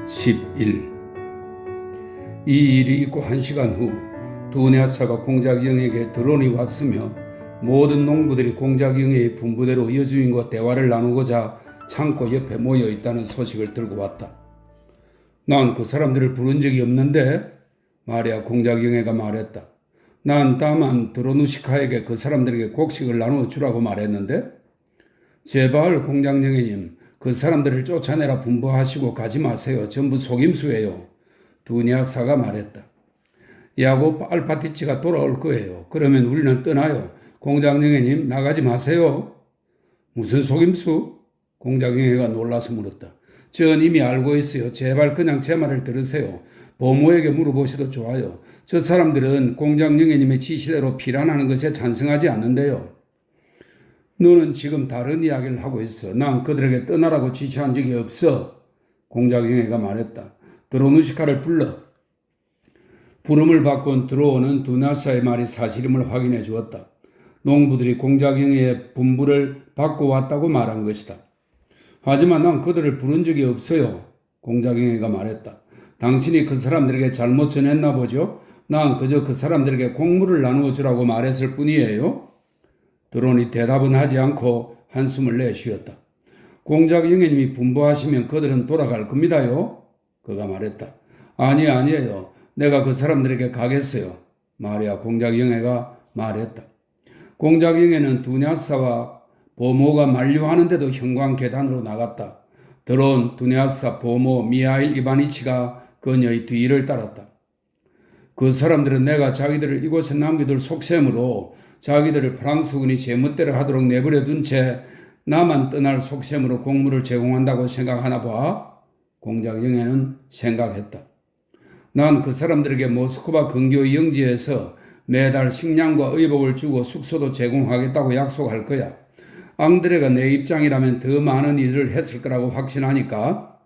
11. 이 일이 있고 1시간 후 두냐사가 공작영에게 드론이 왔으며 모든 농부들이 공작영의 분부대로 여주인과 대화를 나누고자 창고 옆에 모여 있다는 소식을 들고 왔다. 난 그 사람들을 부른 적이 없는데 말이야, 공작영애가 말했다. 난 다만 드로누시카에게 그 사람들에게 곡식을 나누어 주라고 말했는데 제발 공작영애님, 그 사람들을 쫓아내라 분부하시고 가지 마세요. 전부 속임수예요. 두냐사가 말했다. 야곱 알파티치가 돌아올 거예요. 그러면 우리는 떠나요. 공작영애님, 나가지 마세요. 무슨 속임수? 공작영애가 놀라서 물었다. 전 이미 알고 있어요. 제발 그냥 제 말을 들으세요. 보모에게 물어보셔도 좋아요. 저 사람들은 공작영애님의 지시대로 피란하는 것에 찬성하지 않는데요. 너는 지금 다른 이야기를 하고 있어. 난 그들에게 떠나라고 지시한 적이 없어. 공작영애가 말했다. 드로누시카를 불러. 부름을 받고 들어오는 두냐사의 말이 사실임을 확인해 주었다. 농부들이 공작영애의 분부를 받고 왔다고 말한 것이다. 하지만 난 그들을 부른 적이 없어요. 공작영애가 말했다. 당신이 그 사람들에게 잘못 전했나 보죠? 난 그저 그 사람들에게 곡물을 나누어 주라고 말했을 뿐이에요. 드론이 대답은 하지 않고 한숨을 내쉬었다. 공작영애님이 분부하시면 그들은 돌아갈 겁니다요. 그가 말했다. 아니에요. 내가 그 사람들에게 가겠어요. 말이야, 공작영애가 말했다. 공작영애는 두냐사와 보모가 만류하는데도 현관 계단으로 나갔다. 드론, 두냐사, 보모, 미하일 이바니치가 그녀의 뒤를 따랐다. 그 사람들은 내가 자기들을 이곳에 남겨둘 속셈으로 자기들을 프랑스군이 제멋대로 하도록 내버려둔 채 나만 떠날 속셈으로 곡물을 제공한다고 생각하나 봐. 공작영애는 생각했다. 난 그 사람들에게 모스크바 근교 영지에서 매달 식량과 의복을 주고 숙소도 제공하겠다고 약속할 거야. 앙드레가 내 입장이라면 더 많은 일을 했을 거라고 확신하니까.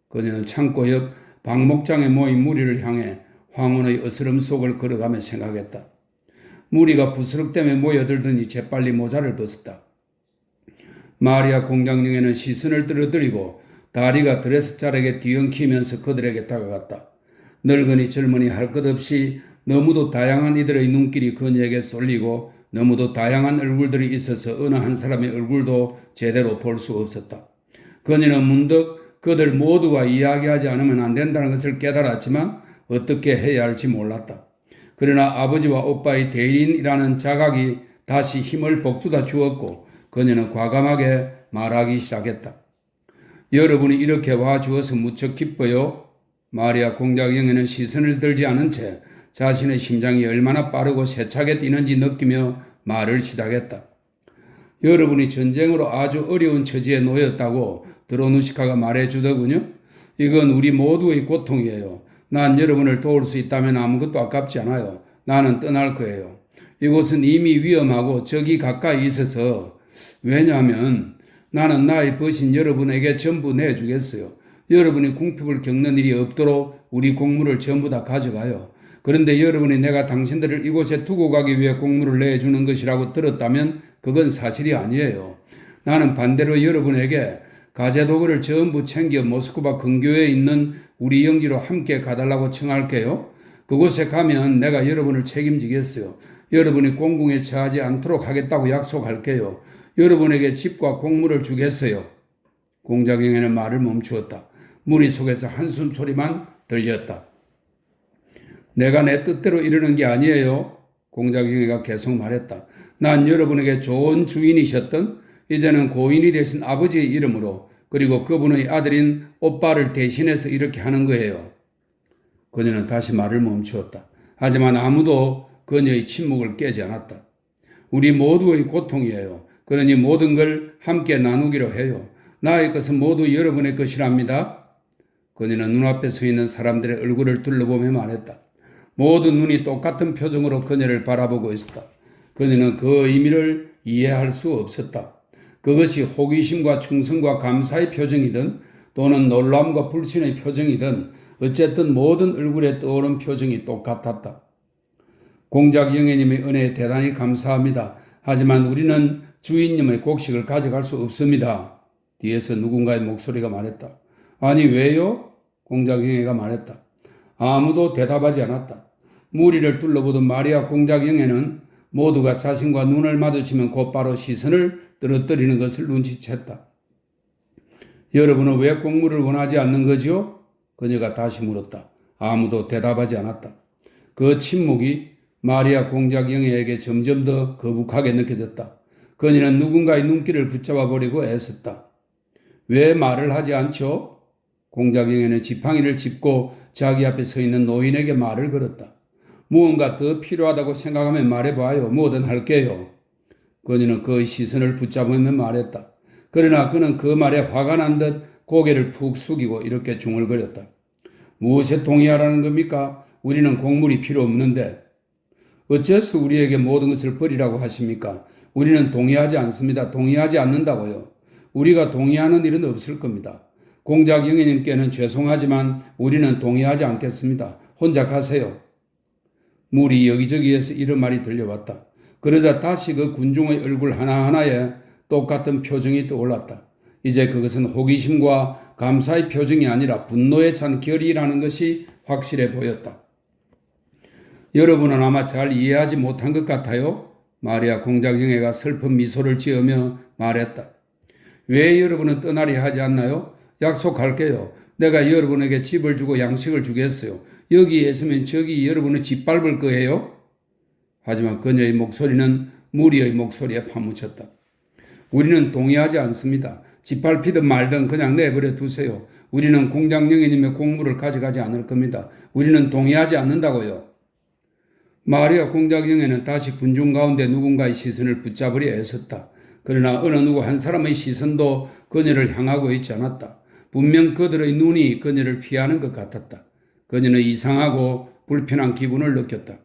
그녀는 창고 옆 방목장에 모인 무리를 향해 황혼의 어스름 속을 걸어가며 생각했다. 무리가 부스럭대며 모여들더니 재빨리 모자를 벗었다. 마리아 공작영애는 시선을 떨어뜨리고 다리가 드레스 자락에 뒤엉키면서 그들에게 다가갔다. 늙은이 젊은이 할 것 없이 너무도 다양한 이들의 눈길이 그녀에게 쏠리고 너무도 다양한 얼굴들이 있어서 어느 한 사람의 얼굴도 제대로 볼 수 없었다. 그녀는 문득 그들 모두와 이야기하지 않으면 안 된다는 것을 깨달았지만 어떻게 해야 할지 몰랐다. 그러나 아버지와 오빠의 대리인이라는 자각이 다시 힘을 북돋아 주었고 그녀는 과감하게 말하기 시작했다. 여러분이 이렇게 와주어서 무척 기뻐요. 마리아 공작영애는 시선을 들지 않은 채 자신의 심장이 얼마나 빠르고 세차게 뛰는지 느끼며 말을 시작했다. 여러분이 전쟁으로 아주 어려운 처지에 놓였다고 드로누시카가 말해주더군요. 이건 우리 모두의 고통이에요. 난 여러분을 도울 수 있다면 아무것도 아깝지 않아요. 나는 떠날 거예요. 이곳은 이미 위험하고 적이 가까이 있어서 왜냐하면 나는 나의 벗인 여러분에게 전부 내주겠어요. 여러분이 궁핍을 겪는 일이 없도록 우리 곡물을 전부 다 가져가요. 그런데 여러분이 내가 당신들을 이곳에 두고 가기 위해 곡물을 내주는 것이라고 들었다면 그건 사실이 아니에요. 나는 반대로 여러분에게 가재도구를 전부 챙겨 모스크바 근교에 있는 우리 영지로 함께 가달라고 청할게요. 그곳에 가면 내가 여러분을 책임지겠어요. 여러분이 공궁에 처하지 않도록 하겠다고 약속할게요. 여러분에게 집과 곡물을 주겠어요. 공작영애는 말을 멈추었다. 무리 속에서 한숨 소리만 들렸다. 내가 내 뜻대로 이러는 게 아니에요. 공작영애가 계속 말했다. 난 여러분에게 좋은 주인이셨던 이제는 고인이 되신 아버지의 이름으로 그리고 그분의 아들인 오빠를 대신해서 이렇게 하는 거예요. 그녀는 다시 말을 멈추었다. 하지만 아무도 그녀의 침묵을 깨지 않았다. 우리 모두의 고통이에요. 그러니 모든 걸 함께 나누기로 해요. 나의 것은 모두 여러분의 것이랍니다. 그녀는 눈앞에 서 있는 사람들의 얼굴을 둘러보며 말했다. 모든 눈이 똑같은 표정으로 그녀를 바라보고 있었다. 그녀는 그 의미를 이해할 수 없었다. 그것이 호기심과 충성과 감사의 표정이든 또는 놀람과 불신의 표정이든 어쨌든 모든 얼굴에 떠오른 표정이 똑같았다. 공작영애님의 은혜에 대단히 감사합니다. 하지만 우리는 주인님의 곡식을 가져갈 수 없습니다. 뒤에서 누군가의 목소리가 말했다. 아니 왜요? 공작영애가 말했다. 아무도 대답하지 않았다. 무리를 둘러보던 마리아 공작영애는 모두가 자신과 눈을 마주치면 곧바로 시선을 떨어뜨리는 것을 눈치챘다. 여러분은 왜 공물을 원하지 않는 거지요? 그녀가 다시 물었다. 아무도 대답하지 않았다. 그 침묵이 마리아 공작영애에게 점점 더 거북하게 느껴졌다. 그녀는 누군가의 눈길을 붙잡아 버리고 애썼다. 왜 말을 하지 않죠? 공작영애는 지팡이를 짚고 자기 앞에 서 있는 노인에게 말을 걸었다. 무언가 더 필요하다고 생각하면 말해봐요. 뭐든 할게요. 그녀는 그의 시선을 붙잡으며 말했다. 그러나 그는 그 말에 화가 난 듯 고개를 푹 숙이고 이렇게 중얼거렸다. 무엇에 동의하라는 겁니까? 우리는 곡물이 필요 없는데. 어째서 우리에게 모든 것을 버리라고 하십니까? 우리는 동의하지 않습니다. 동의하지 않는다고요. 우리가 동의하는 일은 없을 겁니다. 공작영애님께는 죄송하지만 우리는 동의하지 않겠습니다. 혼자 가세요. 물이 여기저기에서 이런 말이 들려왔다. 그러자 다시 그 군중의 얼굴 하나하나에 똑같은 표정이 떠올랐다. 이제 그것은 호기심과 감사의 표정이 아니라 분노에 찬 결의라는 것이 확실해 보였다. 여러분은 아마 잘 이해하지 못한 것 같아요. 마리아 공작영애가 슬픈 미소를 지으며 말했다. 왜 여러분은 떠나려 하지 않나요? 약속할게요. 내가 여러분에게 집을 주고 양식을 주겠어요. 여기에 있으면 저기 여러분은 짓밟을 거예요. 하지만 그녀의 목소리는 무리의 목소리에 파묻혔다. 우리는 동의하지 않습니다. 짓밟히든 말든 그냥 내버려 두세요. 우리는 공작영애님의 곡물을 가져가지 않을 겁니다. 우리는 동의하지 않는다고요. 마리아 공작영애는 다시 군중 가운데 누군가의 시선을 붙잡으려 애썼다. 그러나 어느 누구 한 사람의 시선도 그녀를 향하고 있지 않았다. 분명 그들의 눈이 그녀를 피하는 것 같았다. 그녀는 이상하고 불편한 기분을 느꼈다.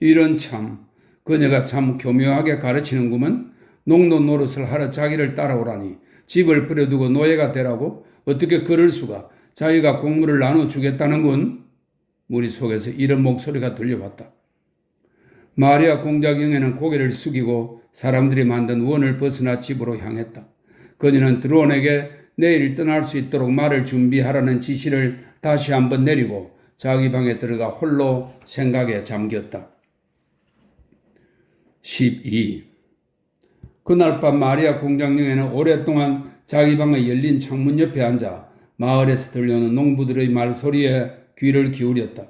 이런 참, 그녀가 참 교묘하게 가르치는구먼. 농노 노릇을 하러 자기를 따라오라니 집을 버려두고 노예가 되라고? 어떻게 그럴 수가? 자기가 곡물을 나눠주겠다는군. 무리 속에서 이런 목소리가 들려왔다. 마리아 공작영애는 고개를 숙이고 사람들이 만든 원을 벗어나 집으로 향했다. 그녀는 드론에게 내일 떠날 수 있도록 말을 준비하라는 지시를 다시 한번 내리고 자기 방에 들어가 홀로 생각에 잠겼다. 12. 그날 밤 마리아 공작영애는 오랫동안 자기 방의 열린 창문 옆에 앉아 마을에서 들려오는 농부들의 말소리에 귀를 기울였다.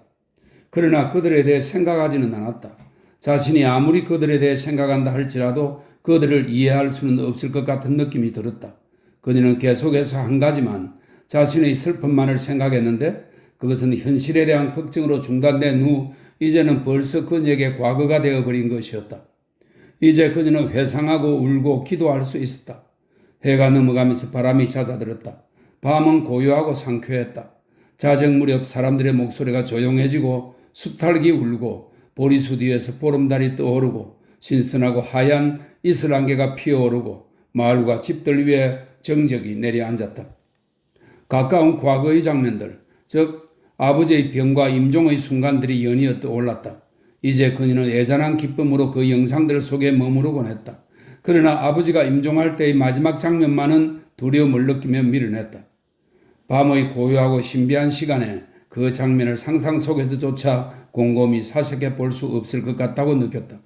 그러나 그들에 대해 생각하지는 않았다. 자신이 아무리 그들에 대해 생각한다 할지라도 그들을 이해할 수는 없을 것 같은 느낌이 들었다. 그녀는 계속해서 한 가지만 자신의 슬픔만을 생각했는데 그것은 현실에 대한 걱정으로 중단된 후 이제는 벌써 그녀에게 과거가 되어버린 것이었다. 이제 그녀는 회상하고 울고 기도할 수 있었다. 해가 넘어가면서 바람이 잦아들었다. 밤은 고요하고 상쾌했다. 자정 무렵 사람들의 목소리가 조용해지고 수탉이 울고 보리수 뒤에서 보름달이 떠오르고 신선하고 하얀 이슬 안개가 피어오르고 마을과 집들 위에 정적이 내려앉았다. 가까운 과거의 장면들, 즉 아버지의 병과 임종의 순간들이 연이어 떠올랐다. 이제 그녀는 애잔한 기쁨으로 그 영상들 속에 머무르곤 했다. 그러나 아버지가 임종할 때의 마지막 장면만은 두려움을 느끼며 밀어냈다. 밤의 고요하고 신비한 시간에 그 장면을 상상 속에서조차 곰곰이 사색해 볼 수 없을 것 같다고 느꼈다.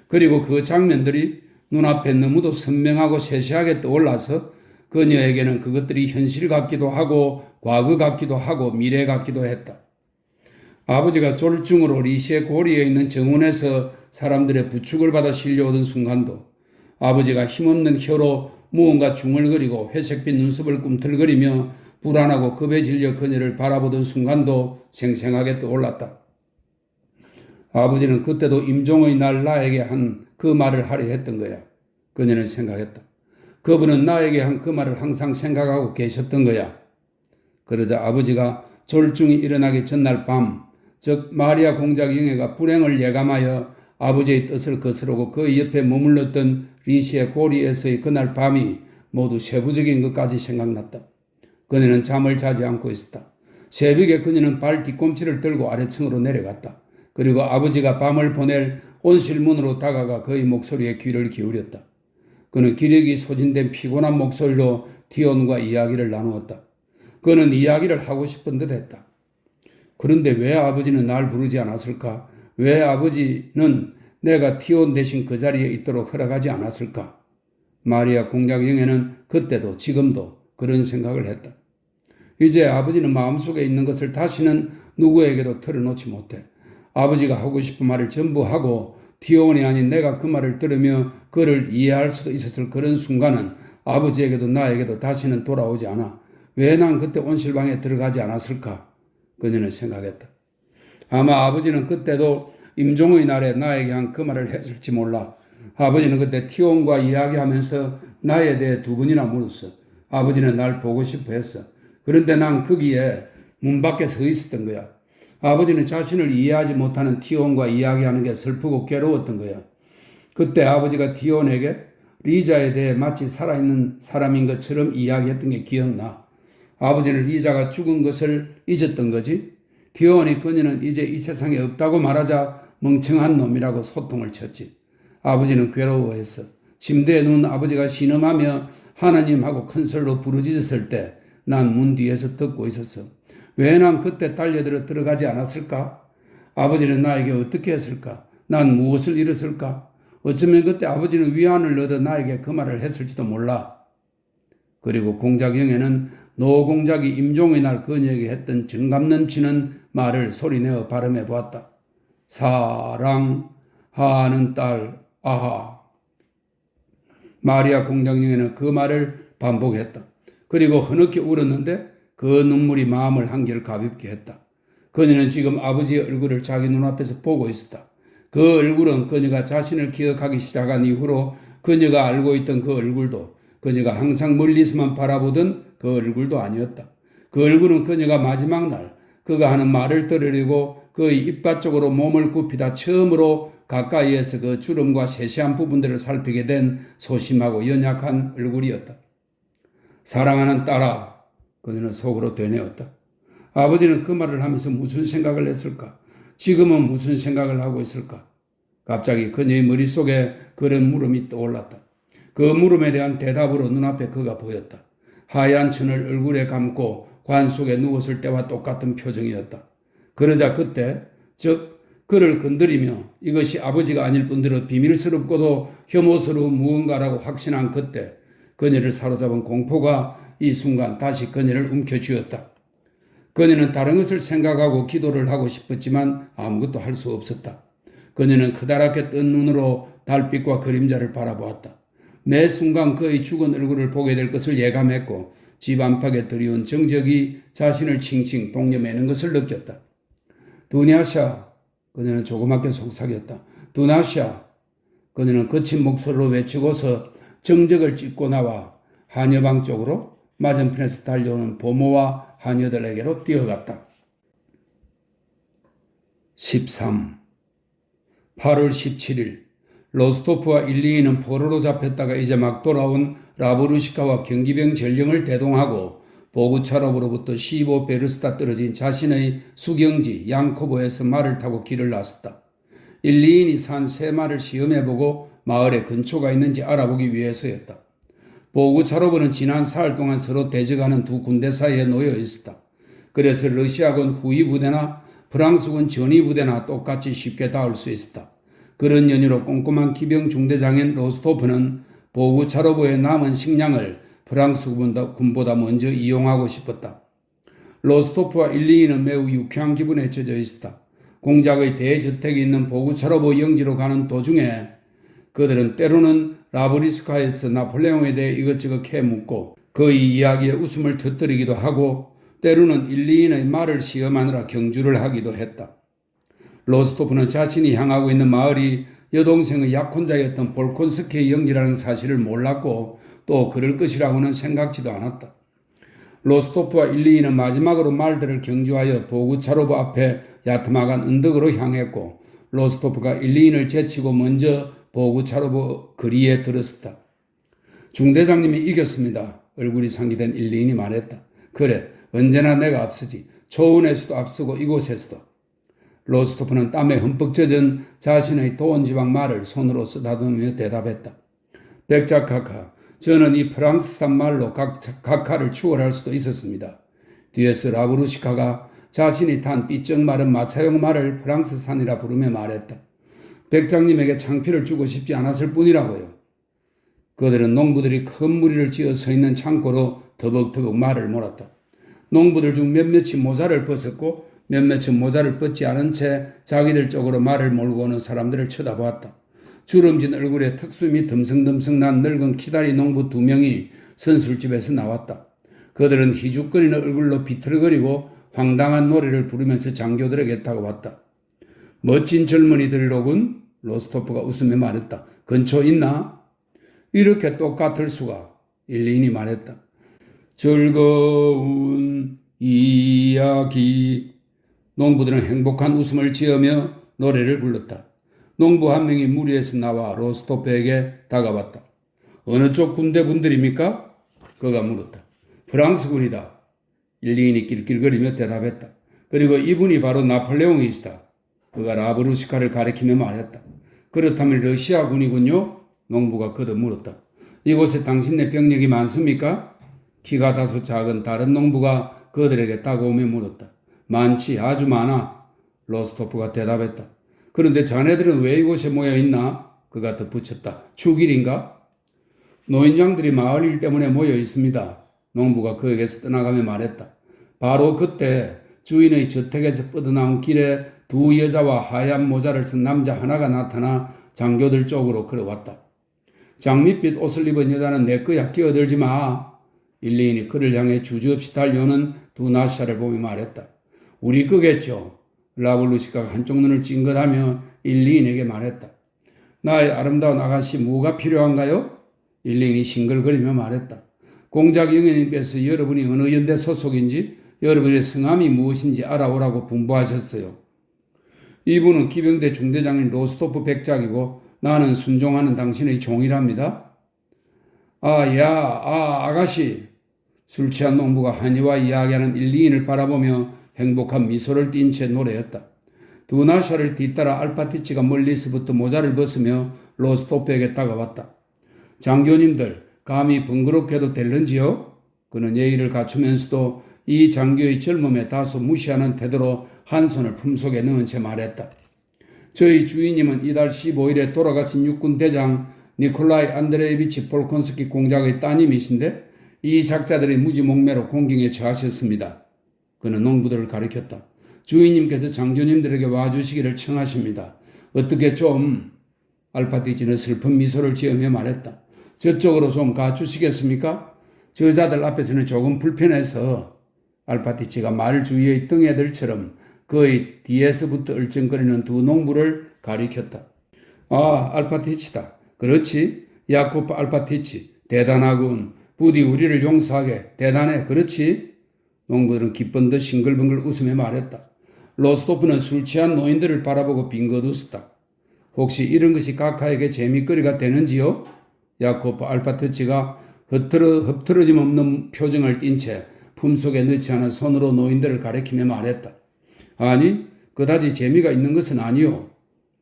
그리고 그 장면들이 눈앞에 너무도 선명하고 세세하게 떠올라서 그녀에게는 그것들이 현실 같기도 하고 과거 같기도 하고 미래 같기도 했다. 아버지가 졸중으로 리시의 고리에 있는 정원에서 사람들의 부축을 받아 실려오던 순간도, 아버지가 힘없는 혀로 무언가 중얼거리고 회색빛 눈썹을 꿈틀거리며 불안하고 겁에 질려 그녀를 바라보던 순간도 생생하게 떠올랐다. 아버지는 그때도 임종의 날 나에게 한 그 말을 하려 했던 거야. 그녀는 생각했다. 그분은 나에게 한 그 말을 항상 생각하고 계셨던 거야. 그러자 아버지가 졸중이 일어나기 전날 밤, 즉 마리아 공작영애가 불행을 예감하여 아버지의 뜻을 거스르고 그 옆에 머물렀던 리시의 고리에서의 그날 밤이 모두 세부적인 것까지 생각났다. 그녀는 잠을 자지 않고 있었다. 새벽에 그녀는 발 뒤꿈치를 들고 아래층으로 내려갔다. 그리고 아버지가 밤을 보낼 온실문으로 다가가 그의 목소리에 귀를 기울였다. 그는 기력이 소진된 피곤한 목소리로 티온과 이야기를 나누었다. 그는 이야기를 하고 싶은 듯 했다. 그런데 왜 아버지는 날 부르지 않았을까? 왜 아버지는 내가 티온 대신 그 자리에 있도록 허락하지 않았을까? 마리아 공작영애는 그때도 지금도 그런 생각을 했다. 이제 아버지는 마음속에 있는 것을 다시는 누구에게도 털어놓지 못해. 아버지가 하고 싶은 말을 전부 하고 티온이 아닌 내가 그 말을 들으며 그를 이해할 수도 있었을 그런 순간은 아버지에게도 나에게도 다시는 돌아오지 않아. 왜 난 그때 온실방에 들어가지 않았을까? 그녀는 생각했다. 아마 아버지는 그때도 임종의 날에 나에게 한 그 말을 했을지 몰라. 아버지는 그때 티온과 이야기하면서 나에 대해 두 번이나 물었어. 아버지는 날 보고 싶어 했어. 그런데 난 거기에 문 밖에 서 있었던 거야. 아버지는 자신을 이해하지 못하는 티온과 이야기하는 게 슬프고 괴로웠던 거야. 그때 아버지가 티온에게 리자에 대해 마치 살아있는 사람인 것처럼 이야기했던 게 기억나. 아버지는 리자가 죽은 것을 잊었던 거지. 티온이 그녀는 이제 이 세상에 없다고 말하자 멍청한 놈이라고 소통을 쳤지. 아버지는 괴로워했어. 침대에 누운 아버지가 신음하며 하나님하고 큰 소리로 부르짖었을 때 난 문 뒤에서 듣고 있었어. 왜 난 그때 달려들어 들어가지 않았을까? 아버지는 나에게 어떻게 했을까? 난 무엇을 잃었을까? 어쩌면 그때 아버지는 위안을 얻어 나에게 그 말을 했을지도 몰라. 그리고 공작영애는 노공작이 임종의 날 그녀에게 했던 정감 넘치는 말을 소리내어 발음해 보았다. 사랑하는 딸, 아하. 마리아 공작영애는 그 말을 반복했다. 그리고 흐느끼 울었는데 그 눈물이 마음을 한결 가볍게 했다. 그녀는 지금 아버지의 얼굴을 자기 눈앞에서 보고 있었다. 그 얼굴은 그녀가 자신을 기억하기 시작한 이후로 그녀가 알고 있던 그 얼굴도 그녀가 항상 멀리서만 바라보던 그 얼굴도 아니었다. 그 얼굴은 그녀가 마지막 날 그가 하는 말을 들으려고 그의 입가 쪽으로 몸을 굽히다 처음으로 가까이에서 그 주름과 세세한 부분들을 살피게 된 소심하고 연약한 얼굴이었다. 사랑하는 딸아, 그녀는 속으로 되뇌었다. 아버지는 그 말을 하면서 무슨 생각을 했을까? 지금은 무슨 생각을 하고 있을까? 갑자기 그녀의 머릿속에 그런 물음이 떠올랐다. 그 물음에 대한 대답으로 눈앞에 그가 보였다. 하얀 천을 얼굴에 감고 관 속에 누웠을 때와 똑같은 표정이었다. 그러자 그때, 즉 그를 건드리며 이것이 아버지가 아닐 뿐더러 비밀스럽고도 혐오스러운 무언가라고 확신한 그때 그녀를 사로잡은 공포가 이 순간 다시 그녀를 움켜쥐었다. 그녀는 다른 것을 생각하고 기도를 하고 싶었지만 아무것도 할 수 없었다. 그녀는 크다랗게 뜬 눈으로 달빛과 그림자를 바라보았다. 매 순간 그의 죽은 얼굴을 보게 될 것을 예감했고 집 안팎에 들이온 정적이 자신을 칭칭 동여매는 것을 느꼈다. 두냐샤, 그녀는 조그맣게 속삭였다. 두냐샤, 그녀는 거친 목소리로 외치고서 정적을 찢고 나와 하녀방 쪽으로 맞은편에서 달려오는 보모와 하녀들에게로 뛰어갔다. 13. 8월 17일 로스토프와 일리히는 포로로 잡혔다가 이제 막 돌아온 라브루시카와 경기병 전령을 대동하고 보구차로부로부터 15베르스타 떨어진 자신의 수경지 양코보에서 말을 타고 길을 나섰다. 일리힌이 산 새 말을 시험해보고 마을에 근처가 있는지 알아보기 위해서였다. 보구차로브는 지난 사흘 동안 서로 대적하는 두 군대 사이에 놓여 있었다. 그래서 러시아군 후위 부대나 프랑스군 전위 부대나 똑같이 쉽게 닿을 수 있었다. 그런 연유로 꼼꼼한 기병 중대장인 로스토프는 보구차로브의 남은 식량을 프랑스 군보다 먼저 이용하고 싶었다. 로스토프와 일리히는 매우 유쾌한 기분에 젖어 있었다. 공작의 대저택이 있는 보구차로브 영지로 가는 도중에 그들은 때로는 라브리스카에서 나폴레옹에 대해 이것저것 캐묻고 그의 이야기에 웃음을 터뜨리기도 하고 때로는 일리힌의 말을 시험하느라 경주를 하기도 했다. 로스토프는 자신이 향하고 있는 마을이 여동생의 약혼자였던 볼콘스키의 영지라는 사실을 몰랐고 또 그럴 것이라고는 생각지도 않았다. 로스토프와 일리히는 마지막으로 말들을 경주하여 보구차로브 앞에 야트막한 언덕으로 향했고 로스토프가 일리힌을 제치고 먼저 보구차로브 거리에 들었었다. 중대장님이 이겼습니다. 얼굴이 상기된 일리힌이 말했다. 그래, 언제나 내가 앞서지. 초원에서도 앞서고 이곳에서도. 로스토프는 땀에 흠뻑 젖은 자신의 도원지방 말을 손으로 쓰다듬으며 대답했다. 백작카카, 저는 이 프랑스산 말로 각하를 추월할 수도 있었습니다. 뒤에서 라브루시카가 자신이 탄 삐쩍 마른 마차용 말을 프랑스산이라 부르며 말했다. 백장님에게 창피를 주고 싶지 않았을 뿐이라고요. 그들은 농부들이 큰 무리를 지어 서 있는 창고로 더벅더벅 말을 몰았다. 농부들 중 몇몇이 모자를 벗었고 몇몇은 모자를 벗지 않은 채 자기들 쪽으로 말을 몰고 오는 사람들을 쳐다보았다. 주름진 얼굴에 턱수염이 듬성듬성 난 늙은 키다리 농부 2명이 선술집에서 나왔다. 그들은 희죽거리는 얼굴로 비틀거리고 황당한 노래를 부르면서 장교들에게 다가왔다. 멋진 젊은이들로군. 로스토프가 웃으며 말했다. 근처 있나? 이렇게 똑같을 수가. 일리인이 말했다. 즐거운 이야기. 농부들은 행복한 웃음을 지으며 노래를 불렀다. 농부 한 명이 무리에서 나와 로스토프에게 다가왔다. 어느 쪽 군대 분들입니까? 그가 물었다. 프랑스군이다. 일리인이 낄낄거리며 대답했다. 그리고 이분이 바로 나폴레옹이시다. 그가 라브루시카를 가리키며 말했다. 그렇다면 러시아군이군요? 농부가 거듭 물었다. 이곳에 당신네 병력이 많습니까? 키가 다소 작은 다른 농부가 그들에게 다가오며 물었다. 많지, 아주 많아. 로스토프가 대답했다. 그런데 자네들은 왜 이곳에 모여 있나? 그가 덧붙였다. 축일인가? 노인장들이 마을 일 때문에 모여 있습니다. 농부가 그에게서 떠나가며 말했다. 바로 그때 주인의 저택에서 뻗어나온 길에 두 여자와 하얀 모자를 쓴 남자 하나가 나타나 장교들 쪽으로 걸어왔다. 장밋빛 옷을 입은 여자는 내 거야, 끼어들지 마. 일리인이 그를 향해 주저없이 달려오는 두 나샤를 보며 말했다. 우리 거겠죠. 라블루시카가 한쪽 눈을 찡긋하며 일리인에게 말했다. 나의 아름다운 아가씨 뭐가 필요한가요? 일리인이 싱글거리며 말했다. 공작 영예님께서 여러분이 어느 연대 소속인지 여러분의 성함이 무엇인지 알아오라고 분부하셨어요. 이분은 기병대 중대장인 로스토프 백작이고 나는 순종하는 당신의 종이랍니다. 아가씨. 술 취한 농부가 한이와 이야기하는 일리인을 바라보며 행복한 미소를 띤 채 노래했다. 두 나샤를 뒤따라 알파티치가 멀리서부터 모자를 벗으며 로스토프에게 다가왔다. 장교님들, 감히 번거롭게도 될는지요? 그는 예의를 갖추면서도 이 장교의 젊음에 다소 무시하는 태도로 한 손을 품속에 넣은 채 말했다. 저희 주인님은 이달 15일에 돌아가신 육군 대장 니콜라이 안드레이비치 폴콘스키 공작의 따님이신데 이 작자들의 무지몽매로 공경에 처하셨습니다. 그는 농부들을 가리켰다. 주인님께서 장교님들에게 와주시기를 청하십니다. 어떻게 좀... 알파티치는 슬픈 미소를 지으며 말했다. 저쪽으로 좀 가주시겠습니까? 저자들 앞에서는 조금 불편해서. 알파티치가 말 주위의 등애들처럼 그의 뒤에서부터 얼쩡거리는 두 농부를 가리켰다. 알파티치다. 그렇지. 야코프 알파티치. 대단하군. 부디 우리를 용서하게. 대단해. 그렇지. 농부들은 기쁜 듯 싱글벙글 웃으며 말했다. 로스토프는 술 취한 노인들을 바라보고 빙긋 웃었다. 혹시 이런 것이 각하에게 재미거리가 되는지요? 야코프 알파티치가 흡트러짐 없는 표정을 띈 채 품속에 넣지 않은 손으로 노인들을 가리키며 말했다. 아니, 그다지 재미가 있는 것은 아니요.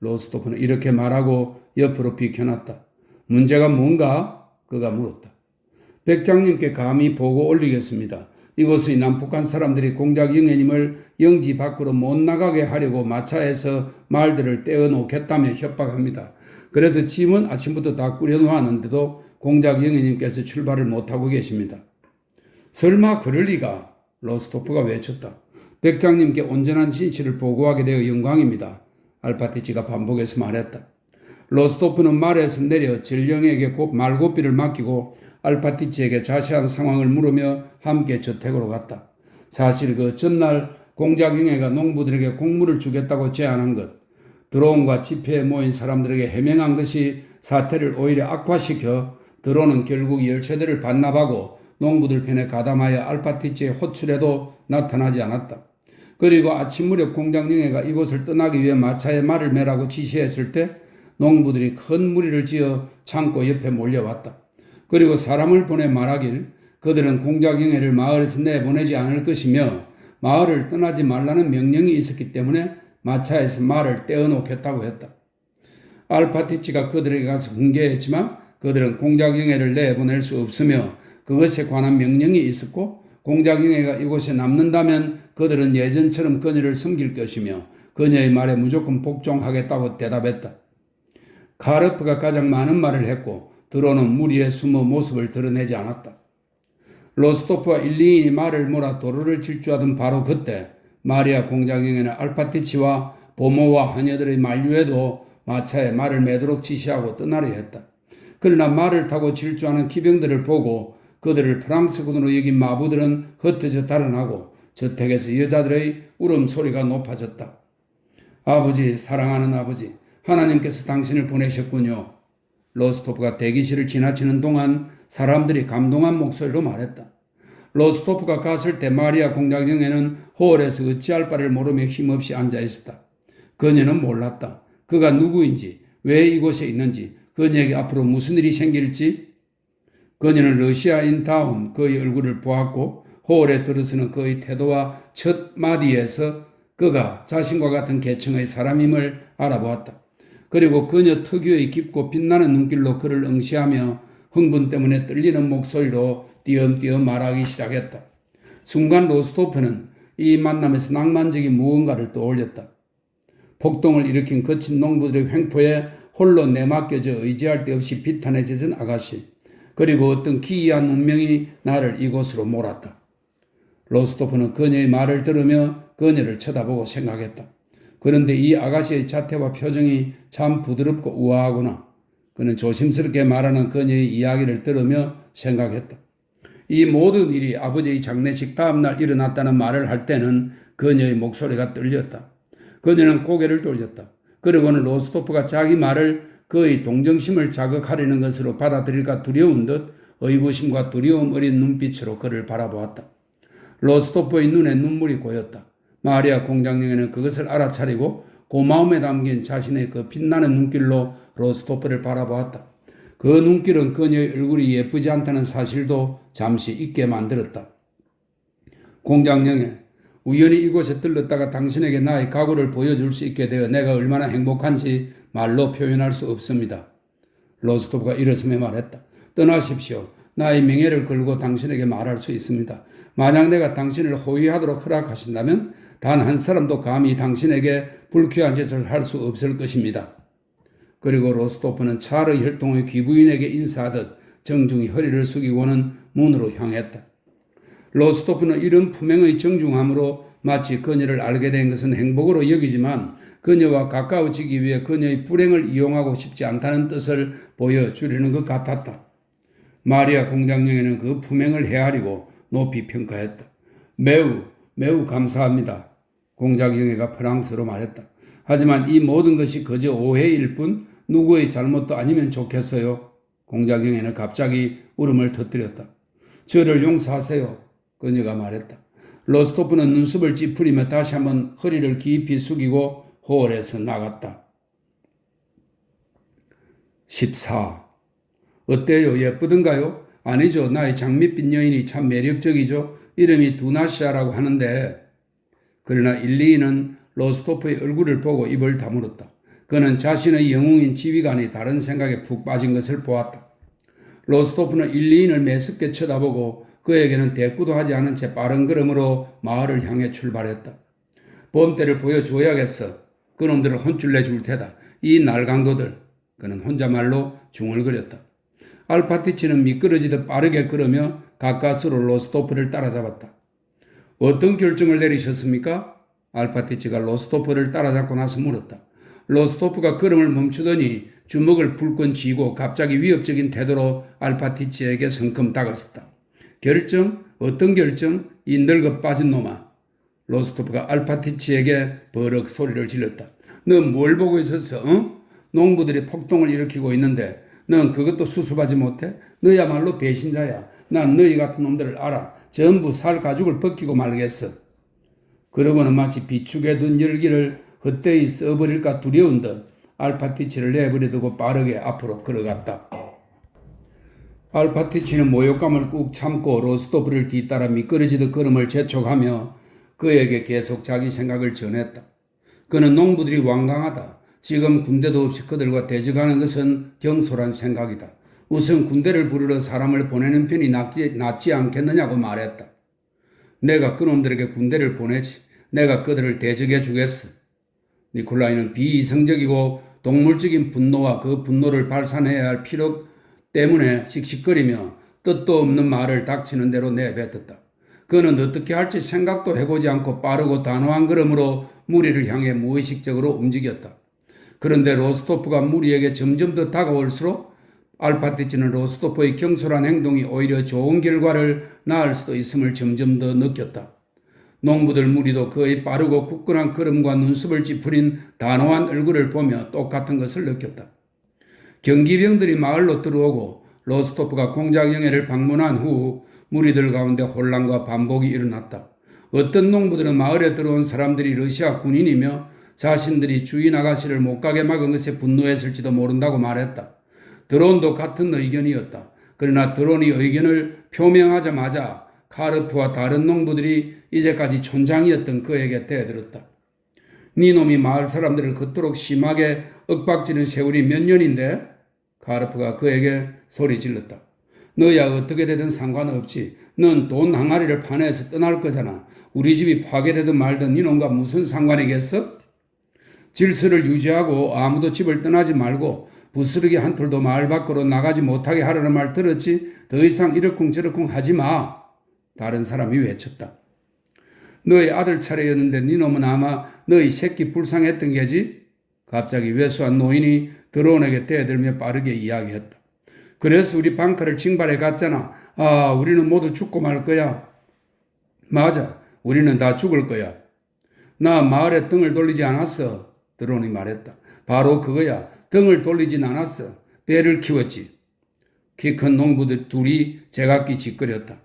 로스토프는 이렇게 말하고 옆으로 비켜났다. 문제가 뭔가? 그가 물었다. 백장님께 감히 보고 올리겠습니다. 이곳의 남북한 사람들이 공작 영예님을 영지 밖으로 못 나가게 하려고 마차에서 말들을 떼어놓겠다며 협박합니다. 그래서 짐은 아침부터 다 꾸려놓았는데도 공작 영예님께서 출발을 못하고 계십니다. 설마 그럴 리가? 로스토프가 외쳤다. 백장님께 온전한 진실을 보고하게 되어 영광입니다. 알파티치가 반복해서 말했다. 로스토프는 말에서 내려 전령에게 말고비를 맡기고 알파티치에게 자세한 상황을 물으며 함께 저택으로 갔다. 사실 그 전날 공작영예가 농부들에게 곡물을 주겠다고 제안한 것, 드론과 집회에 모인 사람들에게 해명한 것이 사태를 오히려 악화시켜 드론은 결국 열차들을 반납하고 농부들 편에 가담하여 알파티치의 호출에도 나타나지 않았다. 그리고 아침 무렵 공작영예가 이곳을 떠나기 위해 마차에 말을 매라고 지시했을 때 농부들이 큰 무리를 지어 창고 옆에 몰려왔다. 그리고 사람을 보내 말하길 그들은 공작영예를 마을에서 내보내지 않을 것이며 마을을 떠나지 말라는 명령이 있었기 때문에 마차에서 말을 떼어놓겠다고 했다. 알파티치가 그들에게 가서 훈계했지만 그들은 공작영예를 내보낼 수 없으며 그것에 관한 명령이 있었고 공작영예가 이곳에 남는다면 그들은 예전처럼 그녀를 섬길 것이며 그녀의 말에 무조건 복종하겠다고 대답했다. 카르프가 가장 많은 말을 했고 드론은 무리에 숨어 모습을 드러내지 않았다. 로스토프와 일리인이 말을 몰아 도로를 질주하던 바로 그때 마리아 공작영예는 알파티치와 보모와 하녀들의 만류에도 마차에 말을 매도록 지시하고 떠나려 했다. 그러나 말을 타고 질주하는 기병들을 보고 그들을 프랑스군으로 여긴 마부들은 흩어져 달아나고 저택에서 여자들의 울음소리가 높아졌다. 아버지, 사랑하는 아버지, 하나님께서 당신을 보내셨군요. 로스토프가 대기실을 지나치는 동안 사람들이 감동한 목소리로 말했다. 로스토프가 갔을 때 마리아 공작영예는 홀에서 어찌할 바를 모르며 힘없이 앉아 있었다. 그녀는 몰랐다. 그가 누구인지, 왜 이곳에 있는지, 그녀에게 앞으로 무슨 일이 생길지. 그녀는 러시아인다운 그의 얼굴을 보았고 홀에 들어서는 그의 태도와 첫 마디에서 그가 자신과 같은 계층의 사람임을 알아보았다. 그리고 그녀 특유의 깊고 빛나는 눈길로 그를 응시하며 흥분 때문에 떨리는 목소리로 띄엄띄엄 말하기 시작했다. 순간 로스토프는 이 만남에서 낭만적인 무언가를 떠올렸다. 폭동을 일으킨 거친 농부들의 횡포에 홀로 내맡겨져 의지할 데 없이 비탄해져선 아가씨, 그리고 어떤 기이한 운명이 나를 이곳으로 몰았다. 로스토프는 그녀의 말을 들으며 그녀를 쳐다보고 생각했다. 그런데 이 아가씨의 자태와 표정이 참 부드럽고 우아하구나. 그는 조심스럽게 말하는 그녀의 이야기를 들으며 생각했다. 이 모든 일이 아버지의 장례식 다음날 일어났다는 말을 할 때는 그녀의 목소리가 떨렸다. 그녀는 고개를 돌렸다. 그리고는 로스토프가 자기 말을 그의 동정심을 자극하려는 것으로 받아들일까 두려운 듯 의구심과 두려움 어린 눈빛으로 그를 바라보았다. 로스토프의 눈에 눈물이 고였다. 마리아 공작영예는 그것을 알아차리고 고마움에 담긴 자신의 그 빛나는 눈길로 로스토프를 바라보았다. 그 눈길은 그녀의 얼굴이 예쁘지 않다는 사실도 잠시 잊게 만들었다. 공작영예, 우연히 이곳에 들렀다가 당신에게 나의 각오를 보여줄 수 있게 되어 내가 얼마나 행복한지 말로 표현할 수 없습니다. 로스토프가 일어서며 말했다. 떠나십시오. 나의 명예를 걸고 당신에게 말할 수 있습니다. 만약 내가 당신을 호위하도록 허락하신다면 단 한 사람도 감히 당신에게 불쾌한 짓을 할 수 없을 것입니다. 그리고 로스토프는 찰의 혈통의 귀부인에게 인사하듯 정중히 허리를 숙이고는 문으로 향했다. 로스토프는 이런 품행의 정중함으로 마치 그녀를 알게 된 것은 행복으로 여기지만 그녀와 가까워지기 위해 그녀의 불행을 이용하고 싶지 않다는 뜻을 보여주려는 것 같았다. 마리아 공작영예는 그 품행을 헤아리고 높이 평가했다. 매우 감사합니다. 공작영예가 프랑스어로 말했다. 하지만 이 모든 것이 그저 오해일 뿐 누구의 잘못도 아니면 좋겠어요. 공작영예는 갑자기 울음을 터뜨렸다. 저를 용서하세요. 그녀가 말했다. 로스토프는 눈썹을 찌푸리며 다시 한번 허리를 깊이 숙이고 홀에서 나갔다. 14. 어때요? 예쁘던가요? 아니죠. 나의 장밋빛 여인이 참 매력적이죠. 이름이 두나시아라고 하는데. 그러나 일리는 로스토프의 얼굴을 보고 입을 다물었다. 그는 자신의 영웅인 지휘관이 다른 생각에 푹 빠진 것을 보았다. 로스토프는 일리인을 매섭게 쳐다보고 그에게는 대꾸도 하지 않은 채 빠른 걸음으로 마을을 향해 출발했다. 본때를 보여줘야겠어. 그놈들을 혼쭐 내줄 테다. 이 날강도들. 그는 혼자말로 중얼거렸다. 알파티치는 미끄러지듯 빠르게 걸으며 가까스로 로스토프를 따라잡았다. 어떤 결정을 내리셨습니까? 알파티치가 로스토프를 따라잡고 나서 물었다. 로스토프가 걸음을 멈추더니 주먹을 불끈 쥐고 갑자기 위협적인 태도로 알파티치에게 성큼 다가섰다. 결정? 어떤 결정? 이 늙어 빠진 놈아. 로스토프가 알파티치에게 버럭 소리를 질렀다. 넌 뭘 보고 있었어? 농부들이 폭동을 일으키고 있는데 넌 그것도 수습하지 못해? 너야말로 배신자야. 난 너희 같은 놈들을 알아. 전부 살 가죽을 벗기고 말겠어. 그러고는 마치 비축에 둔 열기를 헛되이 써버릴까 두려운 듯 알파티치를 내버려두고 빠르게 앞으로 걸어갔다. 알파티치는 모욕감을 꾹 참고 로스토프를 뒤따라 미끄러지듯 걸음을 재촉하며 그에게 계속 자기 생각을 전했다. 그는 농부들이 완강하다. 지금 군대도 없이 그들과 대적하는 것은 경솔한 생각이다. 우선 군대를 부르러 사람을 보내는 편이 낫지 않겠느냐고 말했다. 내가 그놈들에게 군대를 보내지. 내가 그들을 대적해 주겠어. 니콜라이는 비이성적이고 동물적인 분노와 그 분노를 발산해야 할 필요 때문에 씩씩거리며 뜻도 없는 말을 닥치는 대로 내뱉었다. 그는 어떻게 할지 생각도 해보지 않고 빠르고 단호한 걸음으로 무리를 향해 무의식적으로 움직였다. 그런데 로스토프가 무리에게 점점 더 다가올수록 알파티치는 로스토프의 경솔한 행동이 오히려 좋은 결과를 낳을 수도 있음을 점점 더 느꼈다. 농부들 무리도 그의 빠르고 굳건한 걸음과 눈썹을 찌푸린 단호한 얼굴을 보며 똑같은 것을 느꼈다. 경기병들이 마을로 들어오고 로스토프가 공작 영해를 방문한 후 무리들 가운데 혼란과 반복이 일어났다. 어떤 농부들은 마을에 들어온 사람들이 러시아 군인이며 자신들이 주인 아가씨를 못 가게 막은 것에 분노했을지도 모른다고 말했다. 드론도 같은 의견이었다. 그러나 드론이 의견을 표명하자마자 카르프와 다른 농부들이 이제까지 촌장이었던 그에게 대들었다. 네 놈이 마을 사람들을 그토록 심하게 윽박지른 세월이 몇 년인데? 카르프가 그에게 소리 질렀다. 너야 어떻게 되든 상관없지. 넌 돈 항아리를 파내서 떠날 거잖아. 우리 집이 파괴되든 말든 네 놈과 무슨 상관이겠어? 질서를 유지하고 아무도 집을 떠나지 말고 부스러기 한 톨도 마을 밖으로 나가지 못하게 하라는 말 들었지? 더 이상 이러쿵저러쿵 하지 마. 다른 사람이 외쳤다. 너희 아들 차례였는데 네 놈은 아마 너희 새끼 불쌍했던 게지? 갑자기 왜소한 노인이 드론에게 대들며 빠르게 이야기했다. 그래서 우리 방카를 징발해 갔잖아. 아, 우리는 모두 죽고 말 거야. 맞아, 우리는 다 죽을 거야. 나 마을에 등을 돌리지 않았어. 드론이 말했다. 바로 그거야. 등을 돌리진 않았어. 배를 키웠지. 키 큰 농부들 둘이 제각기 짓거렸다.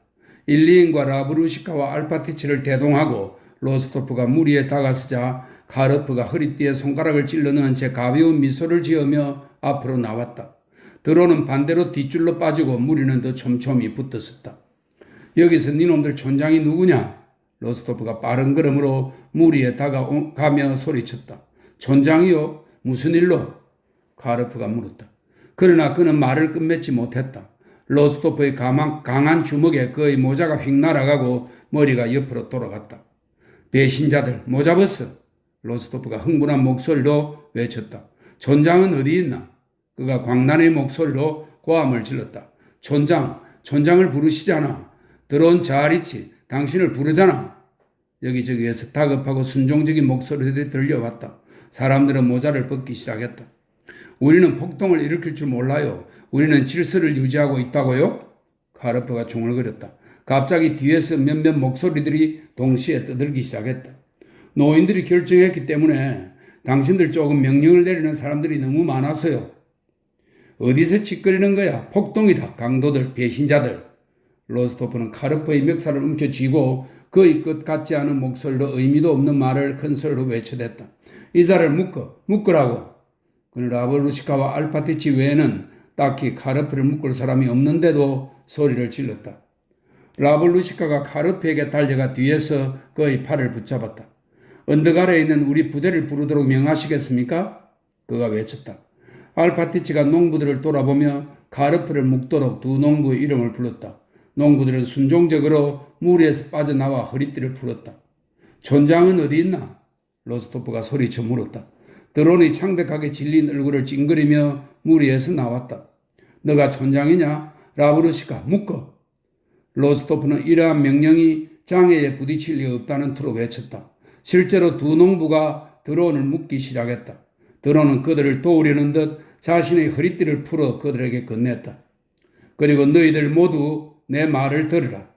일리인과 라브루시카와 알파티치를 대동하고 로스토프가 무리에 다가서자 카르프가 허리띠에 손가락을 찔러넣은 채 가벼운 미소를 지으며 앞으로 나왔다. 드론은 반대로 뒷줄로 빠지고 무리는 더 촘촘히 붙었었다. 여기서 니놈들 촌장이 누구냐? 로스토프가 빠른 걸음으로 무리에 다가가며 소리쳤다. 촌장이요? 무슨 일로? 카르프가 물었다. 그러나 그는 말을 끝맺지 못했다. 로스토프의 강한 주먹에 그의 모자가 휙 날아가고 머리가 옆으로 돌아갔다. 배신자들 모자 벗어. 로스토프가 흥분한 목소리로 외쳤다. 촌장은 어디 있나? 그가 광란의 목소리로 고함을 질렀다. 촌장을 부르시잖아. 드론 잘 있지. 당신을 부르잖아. 여기저기에서 다급하고 순종적인 목소리들이 들려왔다. 사람들은 모자를 벗기 시작했다. 우리는 폭동을 일으킬 줄 몰라요. 우리는 질서를 유지하고 있다고요? 카르프가 중얼거렸다. 갑자기 뒤에서 몇몇 목소리들이 동시에 떠들기 시작했다. 노인들이 결정했기 때문에 당신들 조금 명령을 내리는 사람들이 너무 많아서요. 어디서 짓거리는 거야? 폭동이다. 강도들, 배신자들. 로스토프는 카르프의 멱살을 움켜쥐고 그의 끝 같지 않은 목소리로 의미도 없는 말을 큰 소리로 외쳐댔다. 이자를 묶으라고. 그는 라브루시카와 알파티치 외에는 딱히 카르프를 묶을 사람이 없는데도 소리를 질렀다. 라블루시카가 카르프에게 달려가 뒤에서 그의 팔을 붙잡았다. 언덕 아래에 있는 우리 부대를 부르도록 명하시겠습니까? 그가 외쳤다. 알파티치가 농부들을 돌아보며 카르프를 묶도록 두 농부의 이름을 불렀다. 농부들은 순종적으로 무리에서 빠져나와 허리띠를 풀었다. 촌장은 어디 있나? 로스토프가 소리쳐 물었다. 드론이 창백하게 질린 얼굴을 찡그리며 무리에서 나왔다. 너가 촌장이냐? 라브루시카 묶어. 로스토프는 이러한 명령이 장애에 부딪힐 리 없다는 투로 외쳤다. 실제로 두 농부가 드론을 묶기 시작했다. 드론은 그들을 도우려는 듯 자신의 허리띠를 풀어 그들에게 건넸다. 그리고 너희들 모두 내 말을 들으라.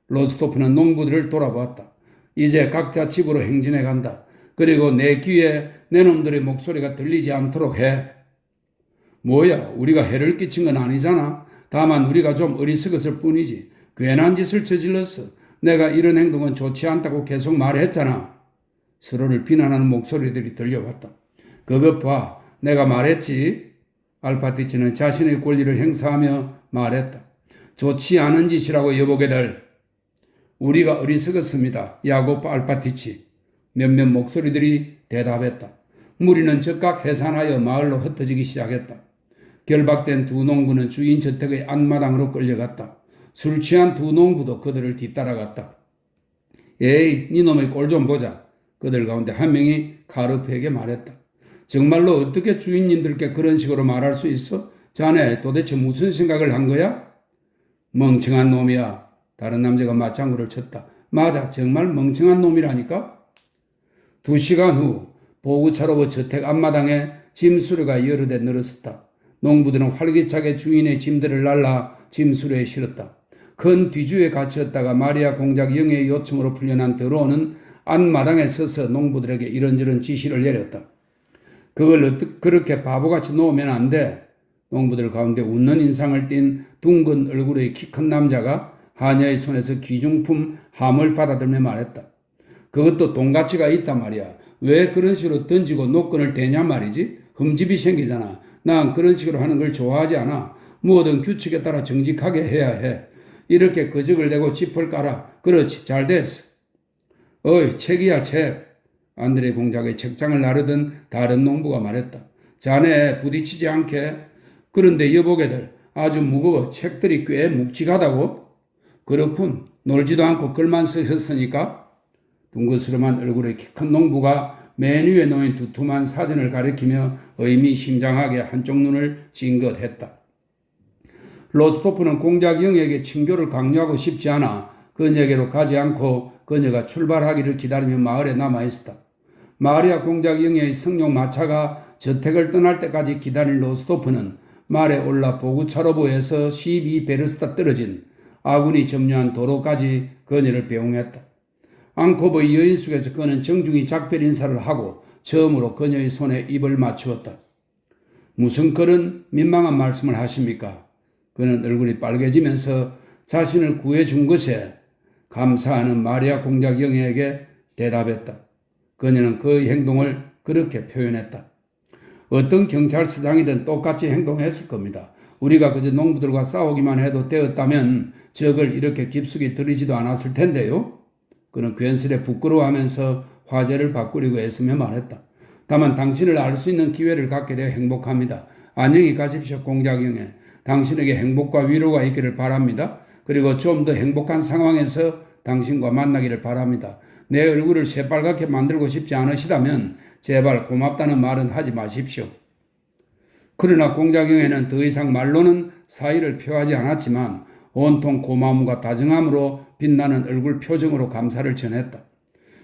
로스토프는 농부들을 돌아보았다. 이제 각자 집으로 행진해 간다. 그리고 내 귀에 내 놈들의 목소리가 들리지 않도록 해. 뭐야, 우리가 해를 끼친 건 아니잖아. 다만 우리가 좀 어리석었을 뿐이지. 괜한 짓을 저질렀어. 내가 이런 행동은 좋지 않다고 계속 말했잖아. 서로를 비난하는 목소리들이 들려왔다. 그것 봐, 내가 말했지. 알파티치는 자신의 권리를 행사하며 말했다. 좋지 않은 짓이라고 여보게들. 우리가 어리석었습니다. 야고프 알파티치. 몇몇 목소리들이 대답했다. 무리는 즉각 해산하여 마을로 흩어지기 시작했다. 결박된 두 농부는 주인 저택의 안마당으로 끌려갔다. 술 취한 두 농부도 그들을 뒤따라갔다. 에이, 니놈의 꼴 좀 보자. 그들 가운데 한 명이 카르프에게 말했다. 정말로 어떻게 주인님들께 그런 식으로 말할 수 있어? 자네 도대체 무슨 생각을 한 거야? 멍청한 놈이야. 다른 남자가 맞장구를 쳤다. 맞아, 정말 멍청한 놈이라니까? 2시간 후 보구차로버 저택 앞마당에 짐수레가 여러 대 늘었었다. 농부들은 활기차게 주인의 짐들을 날라 짐수레에 실었다. 큰 뒤주에 갇혔다가 마리아 공작 영의 요청으로 풀려난 드론은 앞마당에 서서 농부들에게 이런저런 지시를 내렸다. 그걸 그렇게 바보같이 놓으면 안 돼. 농부들 가운데 웃는 인상을 띤 둥근 얼굴의 키 큰 남자가 하녀의 손에서 귀중품 함을 받아들며 말했다. 그것도 돈가치가 있단 말이야. 왜 그런 식으로 던지고 노끈을 대냐 말이지? 흠집이 생기잖아. 난 그런 식으로 하는 걸 좋아하지 않아. 뭐든 규칙에 따라 정직하게 해야 해. 이렇게 거적을 내고 짚을 깔아. 그렇지, 잘 됐어. 어이, 책이야, 책. 안드레 공작의 책장을 나르던 다른 농부가 말했다. 자네 부딪히지 않게. 그런데 여보게들 아주 무거워. 책들이 꽤 묵직하다고? 그렇군. 놀지도 않고 글만 쓰셨으니까. 둥그스름한 얼굴의 키 큰 농부가 맨 위에 놓인 두툼한 사진을 가리키며 의미심장하게 한쪽 눈을 찡긋했다. 로스토프는 공작 영에게 친교를 강요하고 싶지 않아 그녀에게로 가지 않고 그녀가 출발하기를 기다리며 마을에 남아있었다. 마리아 공작 영의 성룡 마차가 저택을 떠날 때까지 기다린 로스토프는 말에 올라 보구차로보에서 12베르스타 떨어진 아군이 점유한 도로까지 그녀를 배웅했다. 앙코버의 여인숙에서 그는 정중히 작별 인사를 하고 처음으로 그녀의 손에 입을 맞추었다. 무슨 그런 민망한 말씀을 하십니까? 그는 얼굴이 빨개지면서 자신을 구해준 것에 감사하는 마리아 공작 영에게 대답했다. 그녀는 그의 행동을 그렇게 표현했다. 어떤 경찰서장이든 똑같이 행동했을 겁니다. 우리가 그저 농부들과 싸우기만 해도 되었다면 적을 이렇게 깊숙이 들이지도 않았을 텐데요. 그는 괜스레 부끄러워하면서 화제를 바꾸려고 애쓰며 말했다. 다만 당신을 알 수 있는 기회를 갖게 되어 행복합니다. 안녕히 가십시오, 공작 영애. 당신에게 행복과 위로가 있기를 바랍니다. 그리고 좀 더 행복한 상황에서 당신과 만나기를 바랍니다. 내 얼굴을 새빨갛게 만들고 싶지 않으시다면 제발 고맙다는 말은 하지 마십시오. 그러나 공작영에는 더 이상 말로는 사의를 표하지 않았지만 온통 고마움과 다정함으로 빛나는 얼굴 표정으로 감사를 전했다.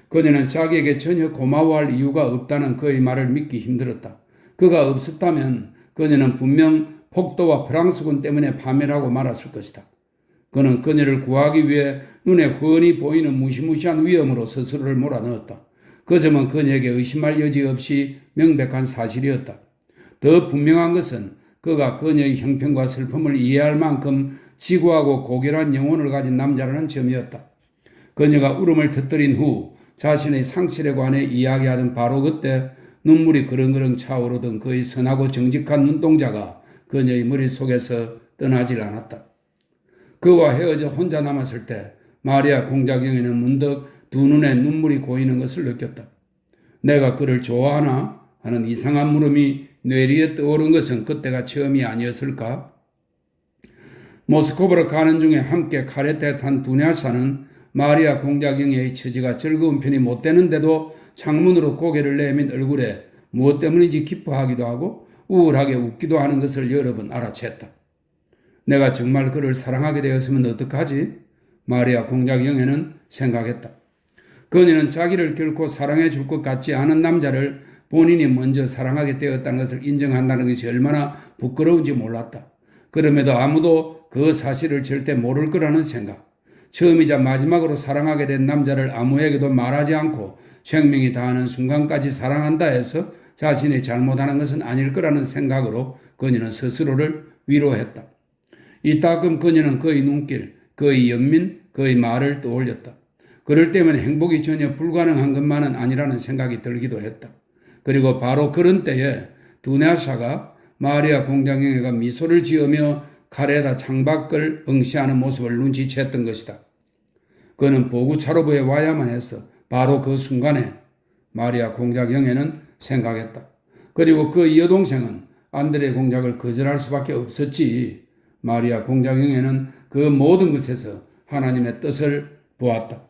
그녀는 자기에게 전혀 고마워할 이유가 없다는 그의 말을 믿기 힘들었다. 그가 없었다면 그녀는 분명 폭도와 프랑스군 때문에 파멸하고 말았을 것이다. 그는 그녀를 구하기 위해 눈에 훤히 보이는 무시무시한 위험으로 스스로를 몰아넣었다. 그 점은 그녀에게 의심할 여지 없이 명백한 사실이었다. 더 분명한 것은 그가 그녀의 형편과 슬픔을 이해할 만큼 지구하고 고결한 영혼을 가진 남자라는 점이었다. 그녀가 울음을 터뜨린 후 자신의 상실에 관해 이야기하던 바로 그때 눈물이 그렁그렁 차오르던 그의 선하고 정직한 눈동자가 그녀의 머릿속에서 떠나질 않았다. 그와 헤어져 혼자 남았을 때 마리아 공작영에는 문득 두 눈에 눈물이 고이는 것을 느꼈다. 내가 그를 좋아하나? 하는 이상한 물음이 뇌리에 떠오른 것은 그때가 처음이 아니었을까? 모스크바로 가는 중에 함께 카레타에 탄 두냐샤는 마리아 공작영의 처지가 즐거운 편이 못 되는데도 창문으로 고개를 내민 얼굴에 무엇 때문인지 기뻐하기도 하고 우울하게 웃기도 하는 것을 여러 번 알아챘다. 내가 정말 그를 사랑하게 되었으면 어떡하지? 마리아 공작영에는 생각했다. 그녀는 자기를 결코 사랑해 줄 것 같지 않은 남자를 본인이 먼저 사랑하게 되었다는 것을 인정한다는 것이 얼마나 부끄러운지 몰랐다. 그럼에도 아무도 그 사실을 절대 모를 거라는 생각. 처음이자 마지막으로 사랑하게 된 남자를 아무에게도 말하지 않고 생명이 다하는 순간까지 사랑한다 해서 자신이 잘못하는 것은 아닐 거라는 생각으로 그녀는 스스로를 위로했다. 이따금 그녀는 그의 눈길, 그의 연민, 그의 말을 떠올렸다. 그럴 때면 행복이 전혀 불가능한 것만은 아니라는 생각이 들기도 했다. 그리고 바로 그런 때에 두냐샤가 마리아 공작영애가 미소를 지으며 칼에다 창밖을 응시하는 모습을 눈치챘던 것이다. 그는 보구차로부에 와야만 했어. 바로 그 순간에 마리아 공작영애는 생각했다. 그리고 그 여동생은 안드레 공작을 거절할 수밖에 없었지. 마리아 공작영애는 그 모든 것에서 하나님의 뜻을 보았다.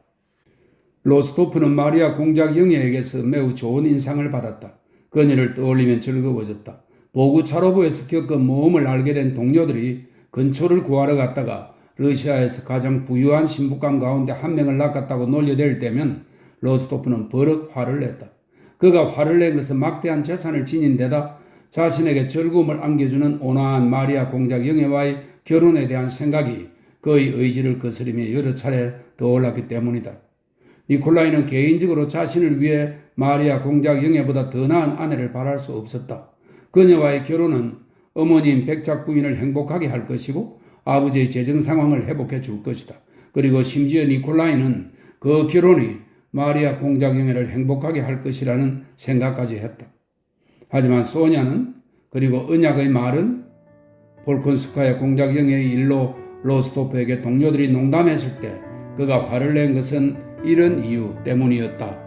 로스토프는 마리아 공작 영예에게서 매우 좋은 인상을 받았다. 그녀를 떠올리면 즐거워졌다. 보구차로부에서 겪은 모험을 알게 된 동료들이 근초를 구하러 갔다가 러시아에서 가장 부유한 신부감 가운데 한 명을 낚았다고 놀려댈 때면 로스토프는 버럭 화를 냈다. 그가 화를 낸 것은 막대한 재산을 지닌 데다 자신에게 즐거움을 안겨주는 온화한 마리아 공작 영예와의 결혼에 대한 생각이 그의 의지를 거스르며 여러 차례 떠올랐기 때문이다. 니콜라이는 개인적으로 자신을 위해 마리아 공작 영예보다 더 나은 아내를 바랄 수 없었다. 그녀와의 결혼은 어머니인 백작 부인을 행복하게 할 것이고 아버지의 재정 상황을 회복해 줄 것이다. 그리고 심지어 니콜라이는 그 결혼이 마리아 공작 영예를 행복하게 할 것이라는 생각까지 했다. 하지만 소냐는 그리고 은약의 말은 볼콘스카야 공작 영예의 일로 로스토프에게 동료들이 농담했을 때 그가 화를 낸 것은 이런 이유 때문이었다.